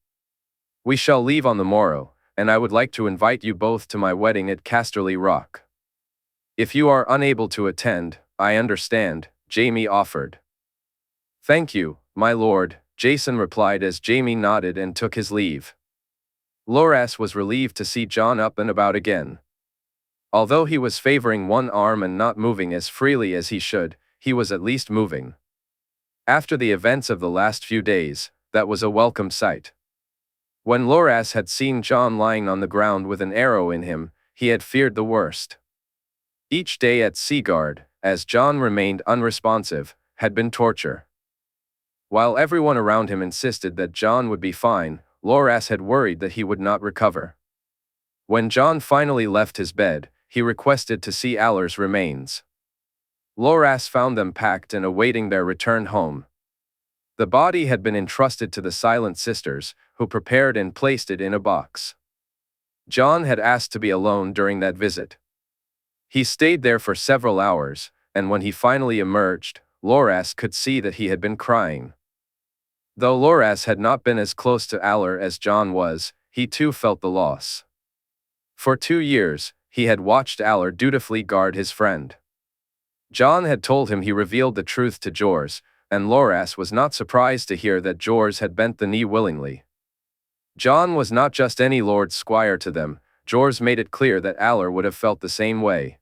S1: We shall leave on the morrow, and I would like to invite you both to my wedding at Casterly Rock. If you are unable to attend, I understand, Jaime offered. Thank you, my lord, Jason replied as Jaime nodded and took his leave. Loras was relieved to see Jon up and about again. Although he was favoring one arm and not moving as freely as he should, he was at least moving. After the events of the last few days, that was a welcome sight. When Loras had seen Jon lying on the ground with an arrow in him, he had feared the worst. Each day at Seaguard, as Jon remained unresponsive, had been torture. While everyone around him insisted that Jon would be fine, Loras had worried that he would not recover. When Jon finally left his bed, he requested to see Allor's remains. Loras found them packed and awaiting their return home. The body had been entrusted to the Silent Sisters, who prepared and placed it in a box. Jon had asked to be alone during that visit. He stayed there for several hours, and when he finally emerged, Loras could see that he had been crying. Though Loras had not been as close to Allor as Jon was, he too felt the loss. For 2 years, he had watched Allor dutifully guard his friend. Jon had told him he revealed the truth to Jorah, and Loras was not surprised to hear that Jorah had bent the knee willingly. Jon was not just any lord's squire to them, Jorah made it clear that Allor would have felt the same way.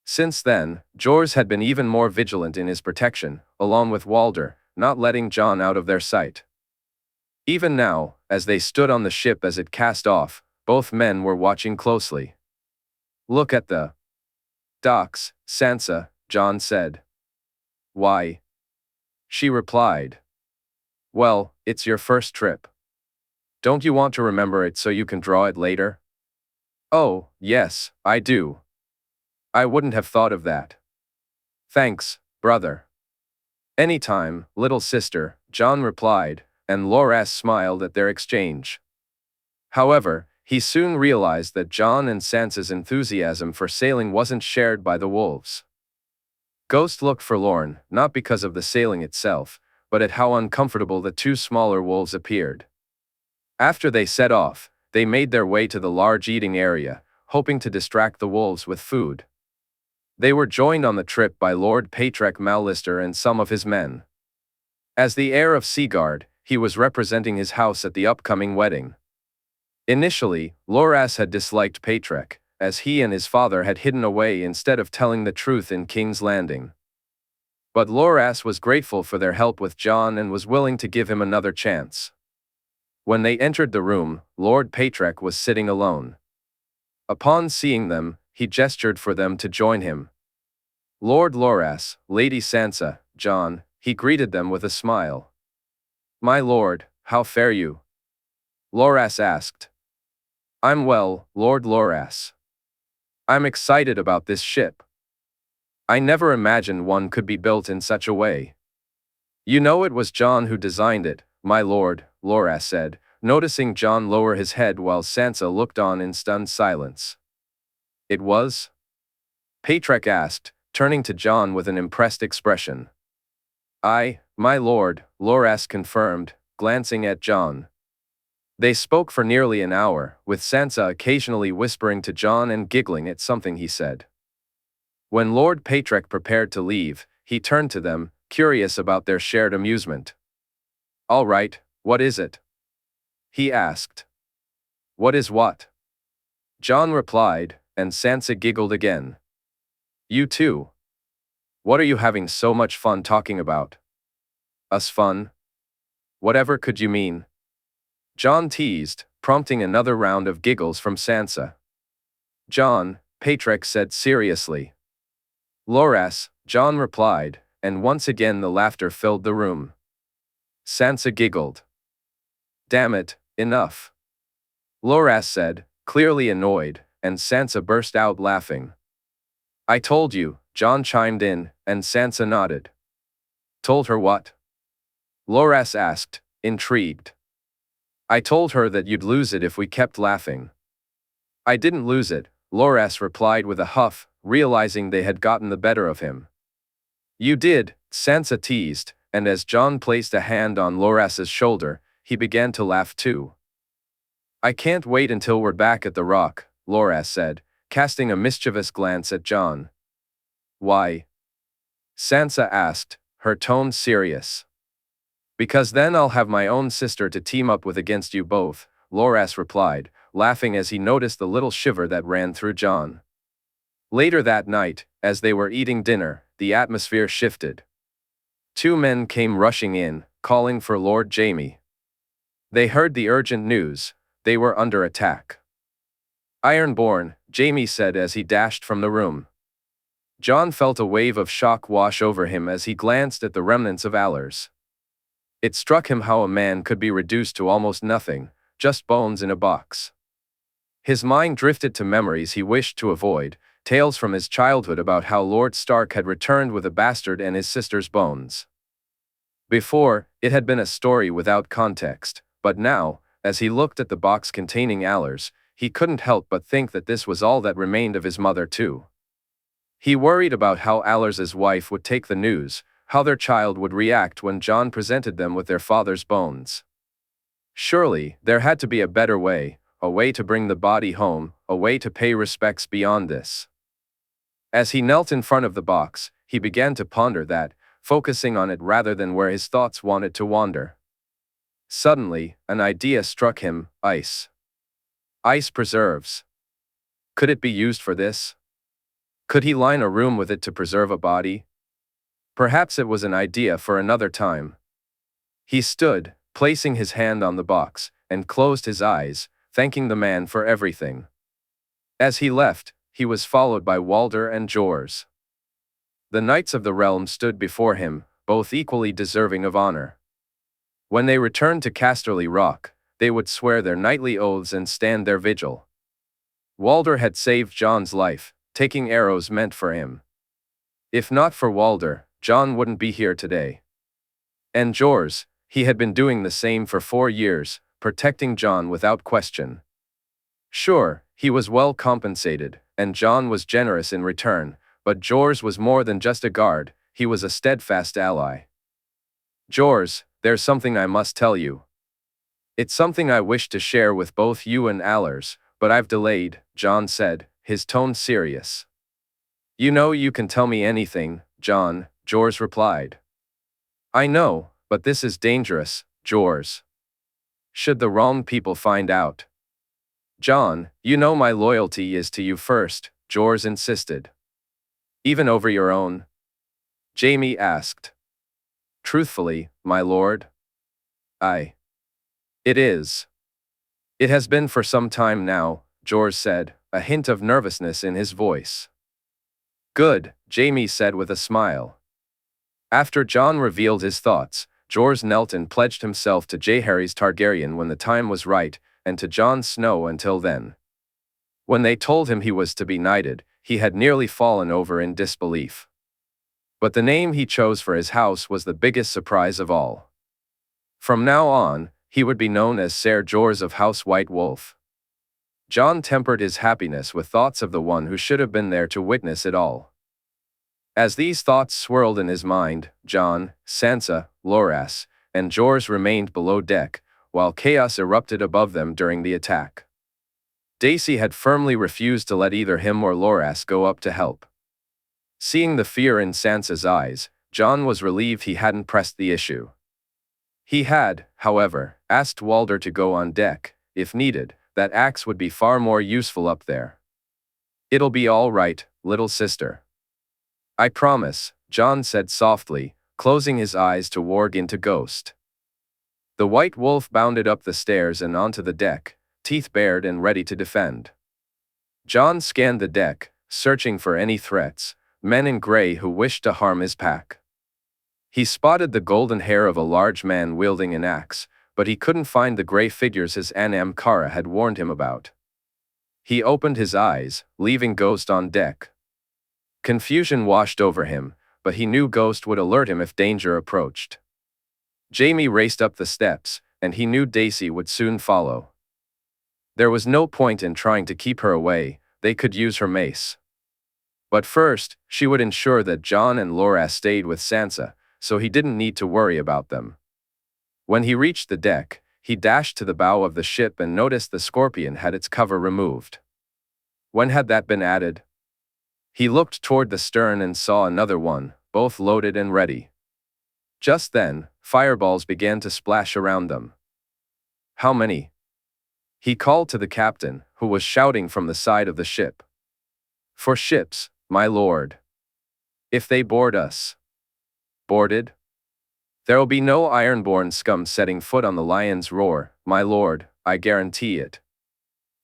S1: Since then, Jorah had been even more vigilant in his protection, along with Walder, not letting Jon out of their sight. Even now, as they stood on the ship as it cast off, both men were watching closely. Look at the docks, Sansa, Jon said. Why? She replied. Well, it's your first trip. Don't you want to remember it so you can draw it later? Oh, yes, I do. I wouldn't have thought of that. Thanks, brother. Anytime, little sister, Jon replied, and Loras smiled at their exchange. However, he soon realized that Jon and Sansa's enthusiasm for sailing wasn't shared by the wolves. Ghost looked forlorn, not because of the sailing itself, but at how uncomfortable the two smaller wolves appeared. After they set off, they made their way to the large eating area, hoping to distract the wolves with food. They were joined on the trip by Lord Patrick Mallister and some of his men. As the heir of Seaguard, he was representing his house at the upcoming wedding. Initially, Loras had disliked Patrick, as he and his father had hidden away instead of telling the truth in King's Landing. But Loras was grateful for their help with Jon and was willing to give him another chance. When they entered the room, Lord Patrick was sitting alone. Upon seeing them, he gestured for them to join him. Lord Loras, Lady Sansa, Jon, he greeted them with a smile. My lord, how fare you? Loras asked. I'm well, Lord Loras. I'm excited about this ship. I never imagined one could be built in such a way. You know it was Jon who designed it, my lord, Loras said, noticing Jon lower his head while Sansa looked on in stunned silence. It was? Patrick asked, turning to Jon with an impressed expression. "Aye, my lord," Loras confirmed, glancing at Jon. They spoke for nearly an hour, with Sansa occasionally whispering to Jon and giggling at something he said. When Lord Patrick prepared to leave, he turned to them, curious about their shared amusement. "All right, what is it?" he asked. "What is what?" Jon replied, and Sansa giggled again. "You too. What are you having so much fun talking about?" "Us fun? Whatever could you mean?" Jon teased, prompting another round of giggles from Sansa. "Jon," Patrick said seriously. "Loras," Jon replied, and once again the laughter filled the room. Sansa giggled. "Damn it, enough," Loras said, clearly annoyed, and Sansa burst out laughing. "I told you," Jon chimed in, and Sansa nodded. "Told her what?" Loras asked, intrigued. "I told her that you'd lose it if we kept laughing." "I didn't lose it," Loras replied with a huff, realizing they had gotten the better of him. "You did," Sansa teased, and as Jon placed a hand on Loras's shoulder, he began to laugh too. "I can't wait until we're back at the Rock," Loras said, casting a mischievous glance at Jon. "Why?" Sansa asked, her tone serious. "Because then I'll have my own sister to team up with against you both," Loras replied, laughing as he noticed the little shiver that ran through Jon. Later that night, as they were eating dinner, the atmosphere shifted. Two men came rushing in, calling for Lord Jaime. They heard the urgent news: they were under attack. "Ironborn," Jaime said as he dashed from the room. Jon felt a wave of shock wash over him as he glanced at the remnants of Allers. It struck him how a man could be reduced to almost nothing, just bones in a box. His mind drifted to memories he wished to avoid, tales from his childhood about how Lord Stark had returned with a bastard and his sister's bones. Before, it had been a story without context, but now, as he looked at the box containing Allers, he couldn't help but think that this was all that remained of his mother too. He worried about how Allers's wife would take the news, how their child would react when Jon presented them with their father's bones. Surely, there had to be a better way, a way to bring the body home, a way to pay respects beyond this. As he knelt in front of the box, he began to ponder that, focusing on it rather than where his thoughts wanted to wander. Suddenly, an idea struck him: ice. Ice preserves. Could it be used for this? Could he line a room with it to preserve a body? Perhaps it was an idea for another time. He stood, placing his hand on the box, and closed his eyes, thanking the man for everything. As he left, he was followed by Walder and Jors. The Knights of the Realm stood before him, both equally deserving of honor. When they returned to Casterly Rock, they would swear their knightly oaths and stand their vigil. Walder had saved Jon's life, taking arrows meant for him. If not for Walder, Jon wouldn't be here today. And Jors, he had been doing the same for 4 years, protecting Jon without question. Sure, he was well compensated, and Jon was generous in return, but Jors was more than just a guard, he was a steadfast ally. "Jors, there's something I must tell you. It's something I wish to share with both you and Allers, but I've delayed," Jon said, his tone serious. "You know you can tell me anything, Jon," Jors replied. "I know, but this is dangerous, Jors. Should the wrong people find out?" "Jon, you know my loyalty is to you first," Jors insisted. "Even over your own?" Jaime asked. "Truthfully, my lord? It is. It has been for some time now," Jors said, a hint of nervousness in his voice. "Good," Jaime said with a smile. After Jon revealed his thoughts, Jors knelt and pledged himself to Jaehaerys Targaryen when the time was right, and to Jon Snow until then. When they told him he was to be knighted, he had nearly fallen over in disbelief. But the name he chose for his house was the biggest surprise of all. From now on, he would be known as Ser Jors of House White Wolf. Jon tempered his happiness with thoughts of the one who should have been there to witness it all. As these thoughts swirled in his mind, Jon, Sansa, Loras, and Jorah remained below deck, while chaos erupted above them during the attack. Daisy had firmly refused to let either him or Loras go up to help. Seeing the fear in Sansa's eyes, Jon was relieved he hadn't pressed the issue. He had, however, asked Walder to go on deck. If needed, that axe would be far more useful up there. "It'll be all right, little sister. I promise," Jon said softly, closing his eyes to warg into ghost. The white wolf bounded up the stairs and onto the deck, teeth bared and ready to defend. Jon scanned the deck, searching for any threats, men in gray who wished to harm his pack. He spotted the golden hair of a large man wielding an axe, but he couldn't find the gray figures his Aunt Cara had warned him about. He opened his eyes, leaving Ghost on deck. Confusion washed over him, but he knew Ghost would alert him if danger approached. Jaime raced up the steps, and he knew Daisy would soon follow. There was no point in trying to keep her away, they could use her mace. But first, she would ensure that Jon and Loras stayed with Sansa, so he didn't need to worry about them. When he reached the deck, he dashed to the bow of the ship and noticed the Scorpion had its cover removed. When had that been added? He looked toward the stern and saw another one, both loaded and ready. Just then, fireballs began to splash around them. "How many?" He called to the captain, who was shouting from the side of the ship. "For ships, my lord. If they board us." "Boarded? There'll be no ironborn scum setting foot on the Lion's Roar, my lord, I guarantee it."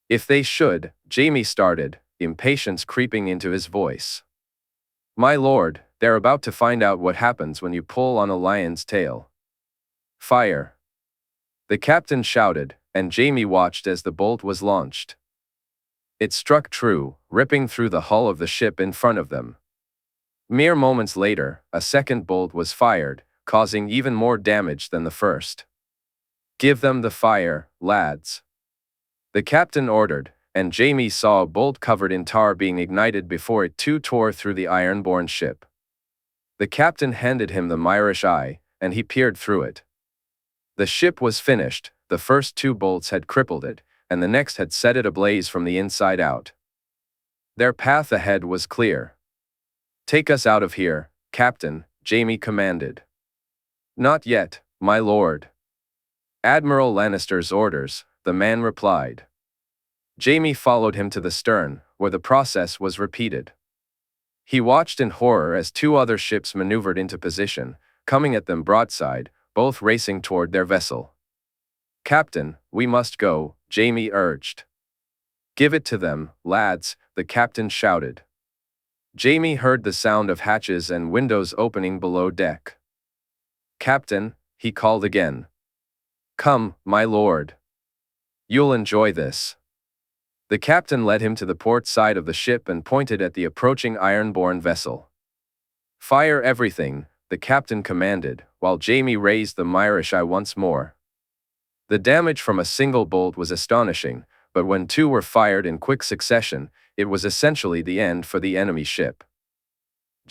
S1: "If they should," Jaime started, impatience creeping into his voice. "My lord, they're about to find out what happens when you pull on a lion's tail." "Fire!" the captain shouted, and Jaime watched as the bolt was launched. It struck true, ripping through the hull of the ship in front of them. Mere moments later, a second bolt was fired, causing even more damage than the first. "Give them the fire, lads," the captain ordered, and Jaime saw a bolt covered in tar being ignited before it too tore through the ironborn ship. The captain handed him the Myrish eye, and he peered through it. The ship was finished, the first two bolts had crippled it, and the next had set it ablaze from the inside out. Their path ahead was clear. "Take us out of here, Captain," Jaime commanded. "Not yet, my lord." "Admiral Lannister's orders," the man replied. Jaime followed him to the stern, where the process was repeated. He watched in horror as two other ships maneuvered into position, coming at them broadside, both racing toward their vessel. "Captain, we must go," Jaime urged. "Give it to them, lads," the captain shouted. Jaime heard the sound of hatches and windows opening below deck. "Captain," he called again. "Come, my lord. You'll enjoy this." The captain led him to the port side of the ship and pointed at the approaching ironborn vessel. "Fire everything," the captain commanded, while Jaime raised the Myrish eye once more. The damage from a single bolt was astonishing, but when two were fired in quick succession, it was essentially the end for the enemy ship.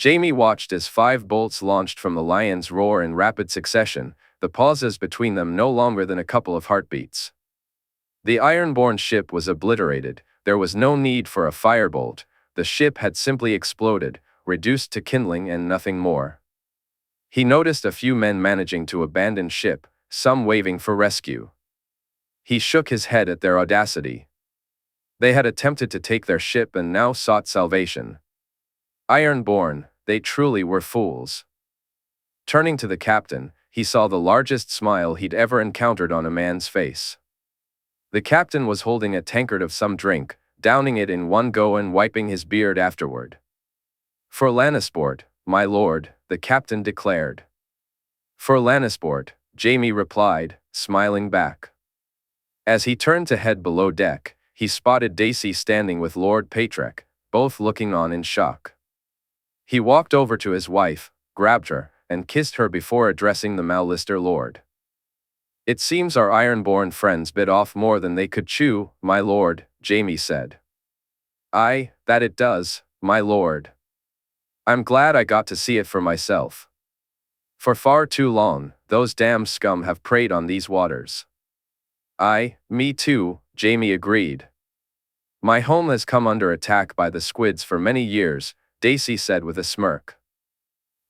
S1: Jaime watched as 5 bolts launched from the Lion's Roar in rapid succession, the pauses between them no longer than a couple of heartbeats. The ironborn ship was obliterated, there was no need for a firebolt, the ship had simply exploded, reduced to kindling and nothing more. He noticed a few men managing to abandon ship, some waving for rescue. He shook his head at their audacity. They had attempted to take their ship and now sought salvation. Ironborn, they truly were fools. Turning to the captain, he saw the largest smile he'd ever encountered on a man's face. The captain was holding a tankard of some drink, downing it in one go and wiping his beard afterward. "For Lannisport, my lord," the captain declared. "For Lannisport," Jaime replied, smiling back. As he turned to head below deck, he spotted Daisy standing with Lord Patrick, both looking on in shock. He walked over to his wife, grabbed her, and kissed her before addressing the Mallister lord. "It seems our ironborn friends bit off more than they could chew, my lord," Jaime said. "Aye, that it does, my lord. I'm glad I got to see it for myself. For far too long, those damn scum have preyed on these waters. Me too, Jaime agreed. My home has come under attack by the squids for many years, Daisy said with a smirk.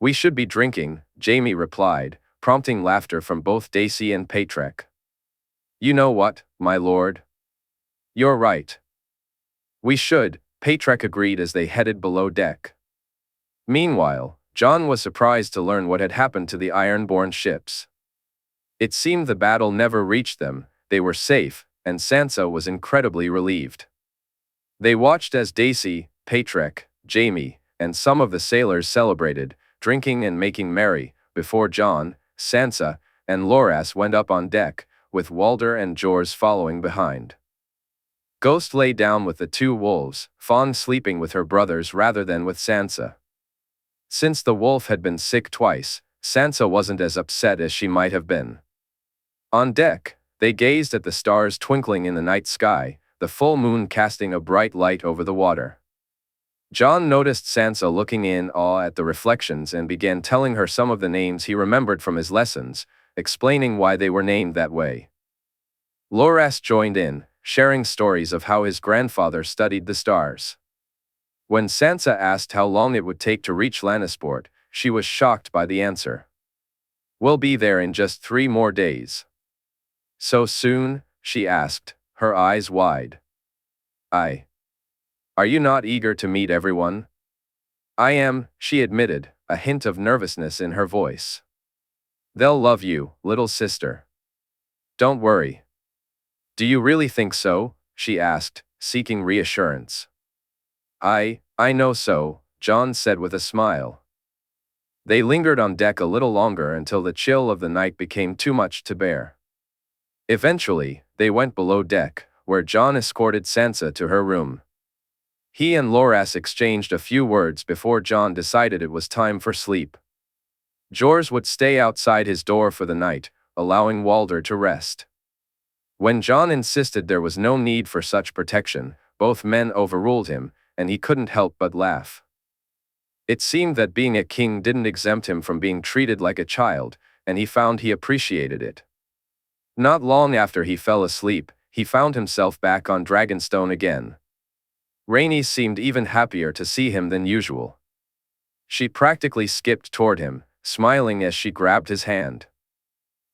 S1: We should be drinking, Jaime replied, prompting laughter from both Daisy and Patrick. You know what, my lord? You're right. We should, Patrick agreed as they headed below deck. Meanwhile, Jon was surprised to learn what had happened to the Ironborn ships. It seemed the battle never reached them, they were safe, and Sansa was incredibly relieved. They watched as Daisy, Patrick, Jaime, and some of the sailors celebrated, drinking and making merry, before Jon, Sansa, and Loras went up on deck, with Walder and Jorah following behind. Ghost lay down with the two wolves, Fawn sleeping with her brothers rather than with Sansa. Since the wolf had been sick twice, Sansa wasn't as upset as she might have been. On deck, they gazed at the stars twinkling in the night sky, the full moon casting a bright light over the water. Jon noticed Sansa looking in awe at the reflections and began telling her some of the names he remembered from his lessons, explaining why they were named that way. Loras joined in, sharing stories of how his grandfather studied the stars. When Sansa asked how long it would take to reach Lannisport, she was shocked by the answer. We'll be there in just 3 more days. So soon? She asked, her eyes wide. Are you not eager to meet everyone? I am, she admitted, a hint of nervousness in her voice. They'll love you, little sister. Don't worry. Do you really think so? She asked, seeking reassurance. I know so, Jon said with a smile. They lingered on deck a little longer until the chill of the night became too much to bear. Eventually, they went below deck, where Jon escorted Sansa to her room. He and Loras exchanged a few words before Jon decided it was time for sleep. Jorah would stay outside his door for the night, allowing Walder to rest. When Jon insisted there was no need for such protection, both men overruled him, and he couldn't help but laugh. It seemed that being a king didn't exempt him from being treated like a child, and he found he appreciated it. Not long after he fell asleep, he found himself back on Dragonstone again. Rhaenys seemed even happier to see him than usual. She practically skipped toward him, smiling as she grabbed his hand.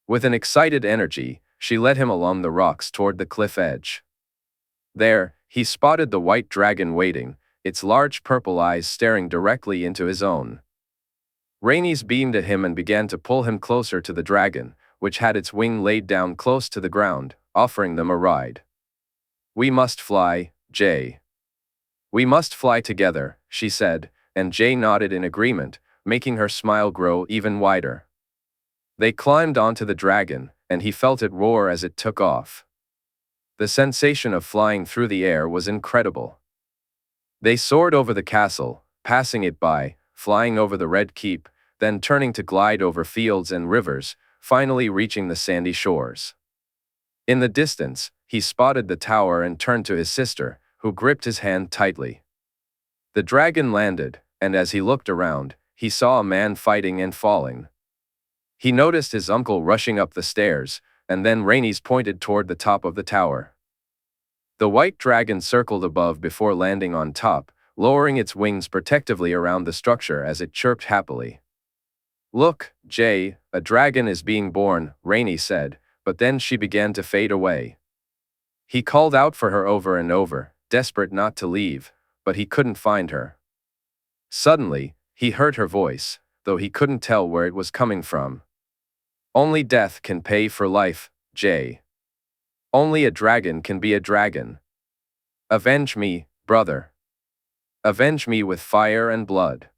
S1: With an excited energy, she led him along the rocks toward the cliff edge. There, he spotted the white dragon waiting, its large purple eyes staring directly into his own. Rhaenys beamed at him and began to pull him closer to the dragon, which had its wing laid down close to the ground, offering them a ride. We must fly, Jay. We must fly together, she said, and Jay nodded in agreement, making her smile grow even wider. They climbed onto the dragon, and he felt it roar as it took off. The sensation of flying through the air was incredible. They soared over the castle, passing it by, flying over the Red Keep, then turning to glide over fields and rivers, finally reaching the sandy shores. In the distance, he spotted the tower and turned to his sister, who gripped his hand tightly. The dragon landed, and as he looked around, he saw a man fighting and falling. He noticed his uncle rushing up the stairs, and then Rhaenys pointed toward the top of the tower. The white dragon circled above before landing on top, lowering its wings protectively around the structure as it chirped happily. Look, Jay, a dragon is being born, Rhaenys said, but then she began to fade away. He called out for her over and over, desperate not to leave, but he couldn't find her. Suddenly, he heard her voice, though he couldn't tell where it was coming from. Only death can pay for life, Jay. Only a dragon can be a dragon. Avenge me, brother. Avenge me with fire and blood.